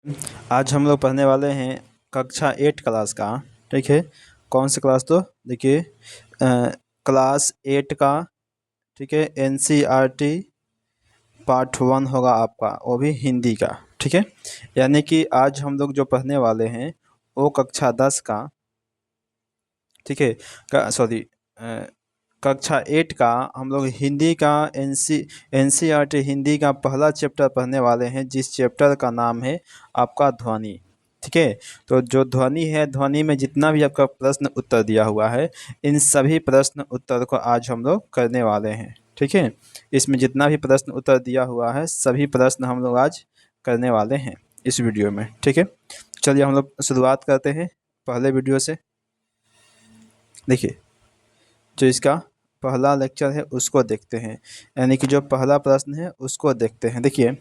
आज हम लोग पढ़ने वाले हैं कक्षा 8 क्लास का। ठीक है, कौन सी क्लास? तो देखिए क्लास 8 का। ठीक है, NCERT पार्ट 1 होगा आपका, वो भी हिंदी का। ठीक है, यानी कि आज हम लोग जो पढ़ने वाले हैं वो कक्षा 10 का। ठीक है, सॉरी, कक्षा 8 का हम लोग हिंदी का NCERT हिंदी का पहला चैप्टर पढ़ने वाले हैं, जिस चैप्टर का नाम है आपका ध्वनि। ठीक है, तो जो ध्वनि है, ध्वनि में जितना भी आपका प्रश्न उत्तर दिया हुआ है, इन सभी प्रश्न उत्तर को आज हम लोग करने वाले हैं। ठीक है, इसमें जितना भी प्रश्न उत्तर दिया हुआ है सभी प्रश्न हम लोग आज करने वाले हैं इस वीडियो में। ठीक है, चलिए हम लोग शुरुआत करते हैं पहले वीडियो से। देखिए, जो इसका पहला लेक्चर है उसको देखते हैं, यानी कि जो पहला प्रश्न है उसको देखते हैं। देखिए,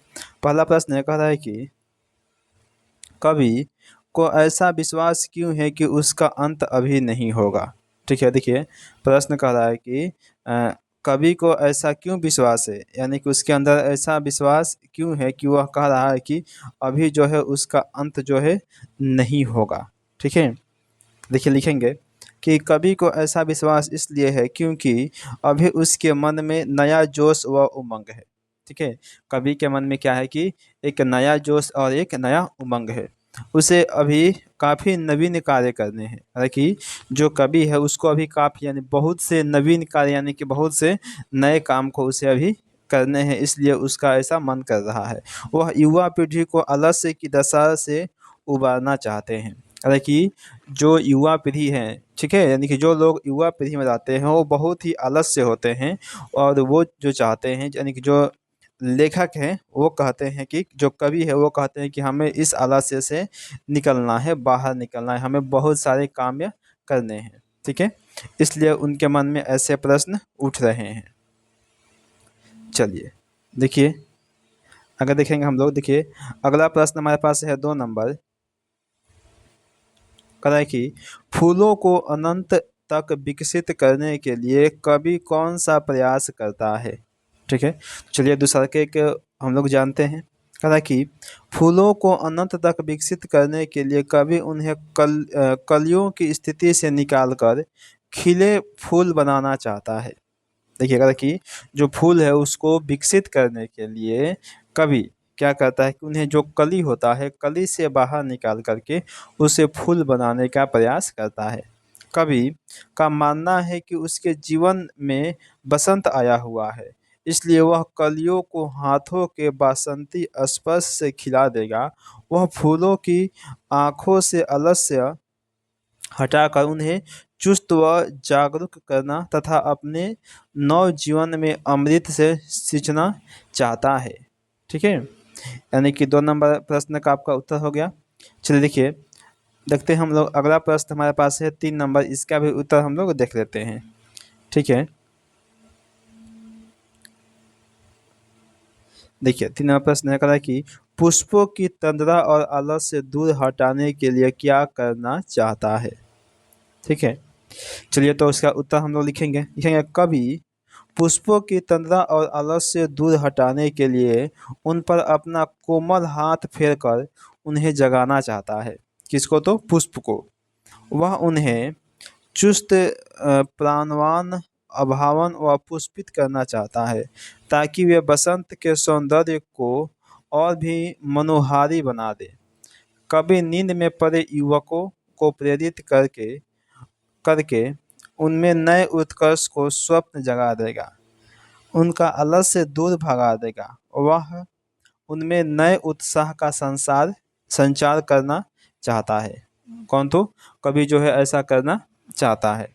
पहला प्रश्न है, कह रहा है कि कवि को ऐसा विश्वास क्यों है कि उसका अंत अभी नहीं होगा। ठीक है, देखिए प्रश्न कह रहा है कि कवि को ऐसा क्यों विश्वास है, यानी कि उसके अंदर ऐसा विश्वास क्यों है कि वह कह रहा है कि अभी जो है उसका अंत जो है नहीं होगा। ठीक है, देखिए लिखेंगे कि कवि को ऐसा विश्वास इसलिए है क्योंकि अभी उसके मन में नया जोश व उमंग है। ठीक है, कवि के मन में क्या है कि एक नया जोश और एक नया उमंग है। उसे अभी काफ़ी नवीन कार्य करने हैं, हालांकि जो कवि है उसको अभी काफ़ी यानी बहुत से नवीन कार्य यानी कि बहुत से नए काम को उसे अभी करने हैं, इसलिए उसका ऐसा मन कर रहा है। वह युवा पीढ़ी को आलस्य की दशा से उबारना चाहते हैं। हालांकि जो युवा पीढ़ी है, ठीक है, यानी कि जो लोग युवा पीढ़ी में रहते हैं वो बहुत ही आलस्य होते हैं, और वो जो चाहते हैं, यानी कि जो लेखक हैं वो कहते हैं कि जो कवि है वो कहते हैं कि हमें इस आलस्य से निकलना है, बाहर निकलना है, हमें बहुत सारे काम करने हैं। ठीक है, इसलिए उनके मन में ऐसे प्रश्न उठ रहे हैं। चलिए देखिए, अगर देखेंगे हम लोग, देखिए अगला प्रश्न हमारे पास है 2 नंबर। कह रहा है कि फूलों को अनंत तक विकसित करने के लिए कवि कौन सा प्रयास करता है। ठीक है, चलिए दूसरा के एक हम लोग जानते हैं। कह रहा है कि फूलों को अनंत तक विकसित करने के लिए कवि उन्हें कलियों की स्थिति से निकालकर खिले फूल बनाना चाहता है। देखिएगा कि जो फूल है उसको विकसित करने के लिए कवि क्या करता है कि उन्हें जो कली होता है, कली से बाहर निकाल करके उसे फूल बनाने का प्रयास करता है। कवि का मानना है कि उसके जीवन में बसंत आया हुआ है, इसलिए वह कलियों को हाथों के बासंती स्पर्श से खिला देगा। वह फूलों की आँखों से आलस्य हटाकर उन्हें चुस्त व जागरूक करना तथा अपने नव जीवन में अमृत से सींचना चाहता है। ठीक है, यानी कि 2 नंबर प्रश्न का आपका उत्तर हो गया। चलिए देखिए, देखते हैं हम लोग अगला प्रश्न हमारे पास है 3 नंबर, इसका भी उत्तर हम लोग देख लेते हैं। ठीक है, देखिए 3 नंबर प्रश्न है, कह रहा है कि पुष्पों की तंद्रा और आलस से दूर हटाने के लिए क्या करना चाहता है। ठीक है, चलिए तो उसका उत्तर हम लोग लिखेंगे कवि पुष्पों की तंद्रा और आलस से दूर हटाने के लिए उन पर अपना कोमल हाथ फेरकर उन्हें जगाना चाहता है। किसको? तो पुष्प को। वह उन्हें चुस्त प्राणवान अभावन व पुष्पित करना चाहता है, ताकि वे बसंत के सौंदर्य को और भी मनोहारी बना दे। कवि नींद में पड़े युवकों को प्रेरित करके करके उनमें नए उत्कर्ष को स्वप्न जगा देगा, उनका आलस्य दूर भगा देगा। वह उनमें नए उत्साह का संचार करना चाहता है। कौन? तो कवि जो है ऐसा करना चाहता है।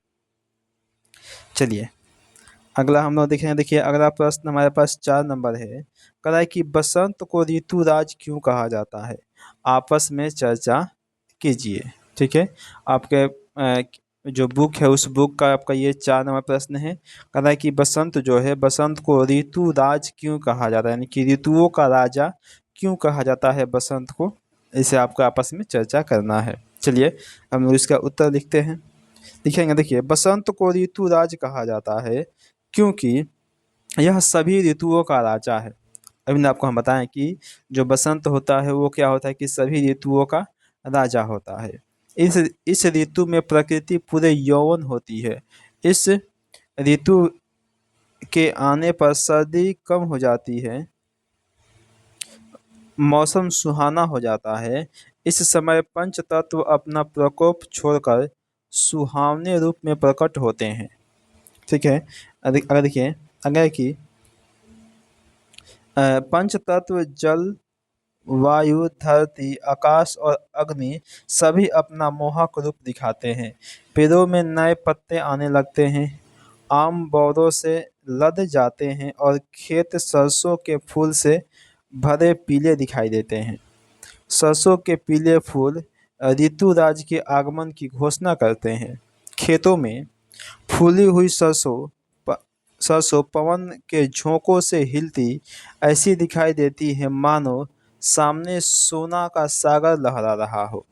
चलिए अगला हम लोग देखेंगे। देखिए अगला प्रश्न हमारे पास 4 नंबर है। कह रहा है कि बसंत को ऋतुराज क्यों कहा जाता है? आपस में चर्चा कीजिए। ठीक है, आपके जो बुक है उस बुक का आपका ये 4 नंबर प्रश्न है। कह रहा है कि बसंत जो है, बसंत को ऋतुराज क्यों कहा जाता है, यानी कि ऋतुओं का राजा क्यों कहा जाता है बसंत को, इसे आपको आपस में चर्चा करना है। चलिए हम लोग इसका उत्तर लिखते हैं। लिखेंगे, देखिए बसंत को ऋतुराज कहा जाता है क्योंकि यह सभी ऋतुओं का राजा है अभी ना आपको हम बताएं कि जो बसंत होता है वो क्या होता है कि सभी ऋतुओं का राजा होता है। इस ऋतु में प्रकृति पूरे यौवन होती है। इस ऋतु के आने पर सर्दी कम हो जाती है, मौसम सुहाना हो जाता है। इस समय पंच तत्व अपना प्रकोप छोड़कर सुहावने रूप में प्रकट होते हैं। ठीक है। अगर देखिए, अगर कि पंच तत्व जल, वायु, धरती, आकाश और अग्नि सभी अपना मोहक रूप दिखाते हैं। पेड़ों में नए पत्ते आने लगते हैं, आम बौरों से लद जाते हैं और खेत सरसों के फूल से भरे पीले दिखाई देते हैं। सरसों के पीले फूल ऋतुराज के आगमन की घोषणा करते हैं। खेतों में फूली हुई सरसों पवन के झोंकों से हिलती ऐसी दिखाई देती है मानो सामने सोना का सागर लहरा रहा हो।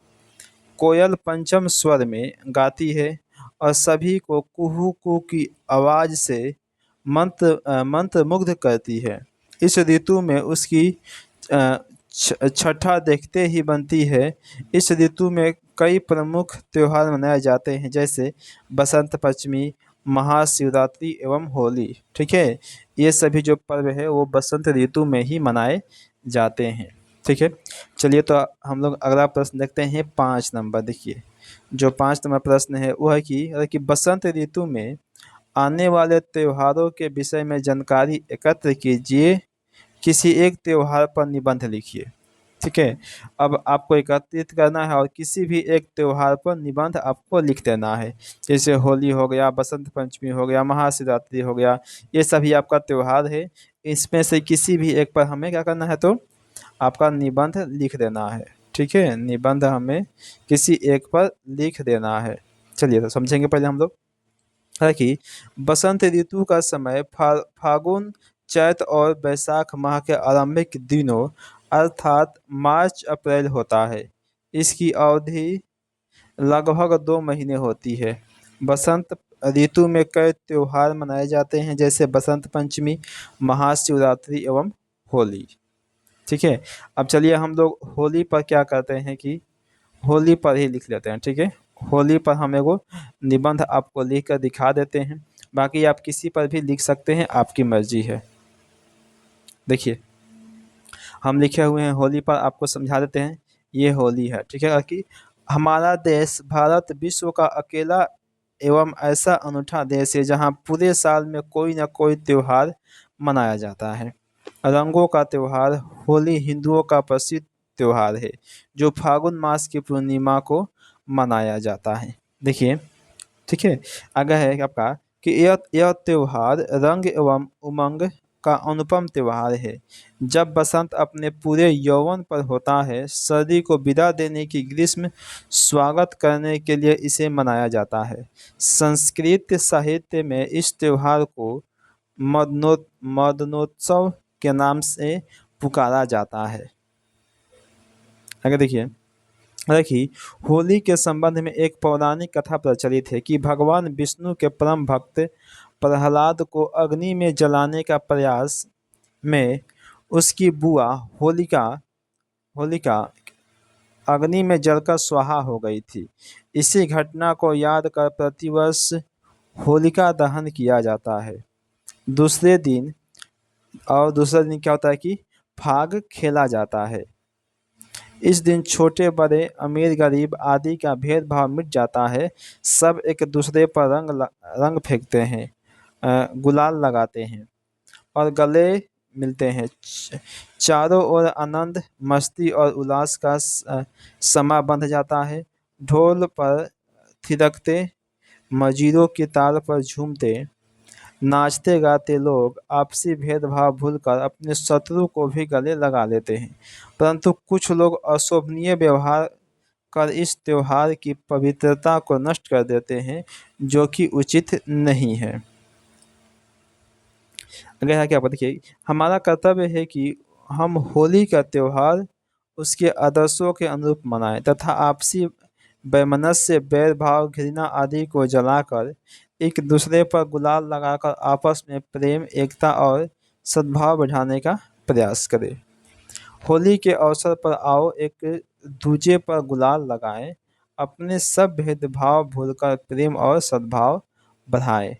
कोयल पंचम स्वर में गाती है और सभी को कुहू कुहू की आवाज से मंत्रमुग्ध करती है। इस ऋतु में उसकी छठा देखते ही बनती है। इस ऋतु में कई प्रमुख त्योहार मनाए जाते हैं, जैसे बसंत पंचमी, महाशिवरात्रि एवं होली। ठीक है। ये सभी जो पर्व है वो बसंत ऋतु में ही मनाए जाते हैं। ठीक है। चलिए तो हम लोग अगला प्रश्न देखते हैं 5 नंबर। देखिए, जो 5 नंबर प्रश्न है वो है कि बसंत ऋतु में आने वाले त्योहारों के विषय में जानकारी एकत्र कीजिए, किसी एक त्योहार पर निबंध लिखिए। ठीक है। अब आपको एकत्रित करना है और किसी भी एक त्योहार पर निबंध आपको लिख देना है। जैसे होली हो गया, बसंत पंचमी हो गया, महाशिवरात्रि हो गया, ये सभी आपका त्योहार है। इसमें से किसी भी एक पर हमें क्या करना है, तो आपका निबंध लिख देना है। ठीक है। निबंध हमें किसी एक पर लिख देना है। चलिए तो समझेंगे पहले हम लोग। है कि बसंत ऋतु का समय फागुन, चैत और बैसाख माह के आरंभिक दिनों अर्थात मार्च अप्रैल होता है। इसकी अवधि लगभग 2 महीने होती है। बसंत ऋतु में कई त्योहार मनाए जाते हैं, जैसे बसंत पंचमी, महाशिवरात्रि एवं होली। ठीक है। अब चलिए हम लोग होली पर क्या करते हैं कि होली पर ही लिख लेते हैं। ठीक है। होली पर हम एगो निबंध आपको लिख कर दिखा देते हैं, बाकी आप किसी पर भी लिख सकते हैं, आपकी मर्जी है। देखिए, हम लिखे हुए हैं होली पर, आपको समझा देते हैं। ये होली है। ठीक है। कि हमारा देश भारत विश्व का अकेला एवं ऐसा अनूठा देश है जहाँ पूरे साल में कोई ना कोई त्योहार मनाया जाता है। रंगों का त्योहार होली हिंदुओं का प्रसिद्ध त्योहार है, जो फागुन मास की पूर्णिमा को मनाया जाता है। देखिए, ठीक है। आगे है आपका कि यह त्योहार रंग एवं उमंग का अनुपम त्योहार है। जब बसंत अपने पूरे यौवन पर होता है, सर्दी को विदा देने की ग्रीष्म स्वागत करने के लिए इसे मनाया जाता है। संस्कृत साहित्य में इस त्योहार को मदनोत्सव के नाम से पुकारा जाता है। आगे देखिए, देखिए, होली के संबंध में एक पौराणिक कथा प्रचलित है कि भगवान विष्णु के परम भक्त प्रहलाद को अग्नि में जलाने का प्रयास में उसकी बुआ होलिका होलिका अग्नि में जलकर स्वाहा हो गई थी। इसी घटना को याद कर प्रतिवर्ष होलिका दहन किया जाता है। दूसरे दिन क्या होता है कि फाग खेला जाता है। इस दिन छोटे बड़े, अमीर गरीब आदि का भेदभाव मिट जाता है। सब एक दूसरे पर रंग फेंकते हैं, गुलाल लगाते हैं और गले मिलते हैं। चारों ओर आनंद, मस्ती और उल्लास का समा बंध जाता है। ढोल पर थिरकते, मजीरों की ताल पर झूमते, नाचते गाते लोग आपसी भेदभाव भूलकर अपने शत्रु को भी गले लगा लेते हैं। परंतु कुछ लोग अशोभनीय व्यवहार कर इस त्योहार की पवित्रता को नष्ट कर देते हैं, जो कि उचित नहीं है। अगर यहाँ क्या देखिए, हमारा कर्तव्य है कि हम होली का त्योहार उसके आदर्शों के अनुरूप मनाएं तथा आपसी वैमनस्य, बैर भाव, घृणा आदि को जलाकर एक दूसरे पर गुलाल लगाकर आपस में प्रेम, एकता और सद्भाव बढ़ाने का प्रयास करें। होली के अवसर पर आओ एक दूजे पर गुलाल लगाएं, अपने सब भेदभाव भूलकर प्रेम और सद्भाव बढ़ाएं।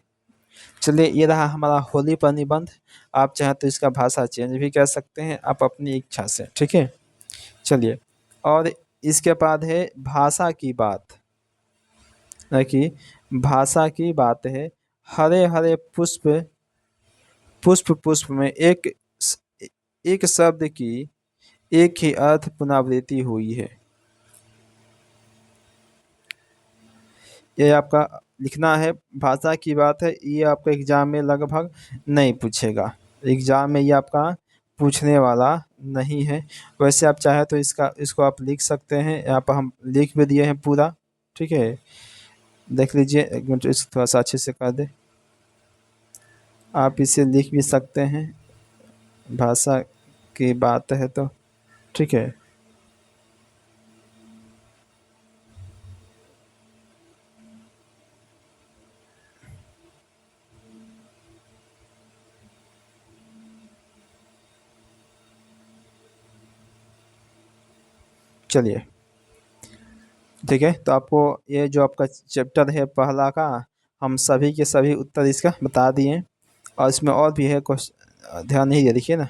चलिए, ये रहा हमारा होली पर निबंध। आप चाहें तो इसका भाषा चेंज भी कर सकते हैं, आप अपनी इच्छा से, ठीक है। चलिए, और इसके बाद है भाषा की बात। देखिए, भाषा की बात है, हरे हरे पुष्प पुष्प पुष्प में एक शब्द की एक ही अर्थ पुनरावृत्ति हुई है। ये आपका लिखना है। भाषा की बात है, ये आपका एग्जाम में लगभग नहीं पूछेगा। एग्जाम में ये आपका पूछने वाला नहीं है। वैसे आप चाहे तो इसको आप लिख सकते हैं। यहाँ पर हम लिख भी दिए हैं पूरा, ठीक है। देख लीजिए, एक मिनट इसको थोड़ा सा अच्छे से कर दे। आप इसे लिख भी सकते हैं, भाषा की बात है तो, ठीक है। चलिए, ठीक है। तो आपको ये जो आपका चैप्टर है पहला का, हम सभी के सभी उत्तर इसका बता दिए। और इसमें और भी है, क्वेश्चन ध्यान नहीं दिया, देखिए ना।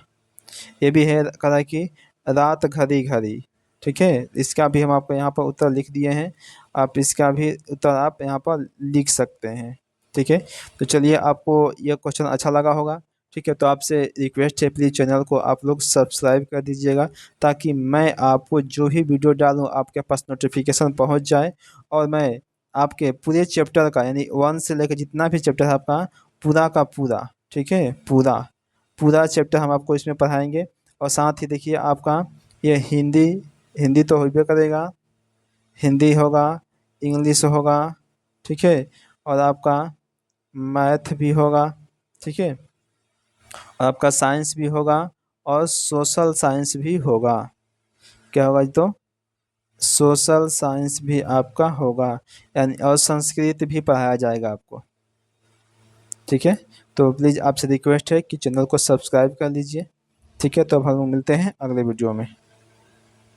ये भी है कहा कि रात घड़ी घड़ी, ठीक है। इसका भी हम आपको यहाँ पर उत्तर लिख दिए हैं। आप इसका भी उत्तर आप यहाँ पर लिख सकते हैं, ठीक है। तो चलिए, आपको यह क्वेश्चन अच्छा लगा होगा, ठीक है। तो आपसे रिक्वेस्ट है, प्लीज़ चैनल को आप लोग सब्सक्राइब कर दीजिएगा, ताकि मैं आपको जो भी वीडियो डालूँ आपके पास नोटिफिकेशन पहुँच जाए। और मैं आपके पूरे चैप्टर का, यानी 1 से लेकर जितना भी चैप्टर है आपका, पूरा का पूरा, ठीक है, पूरा पूरा चैप्टर हम आपको इसमें पढ़ाएंगे। और साथ ही देखिए, आपका ये हिंदी हिंदी तो होबे करेगा, हिंदी होगा, इंग्लिश होगा, ठीक है। और आपका मैथ भी होगा, ठीक है। और आपका साइंस भी होगा, और सोशल साइंस भी होगा। क्या होगा तो? सोशल साइंस भी आपका होगा, यानी और संस्कृत भी पढ़ाया जाएगा आपको, ठीक है। तो प्लीज़ आपसे रिक्वेस्ट है कि चैनल को सब्सक्राइब कर लीजिए, ठीक है। तो अब हम मिलते हैं अगले वीडियो में।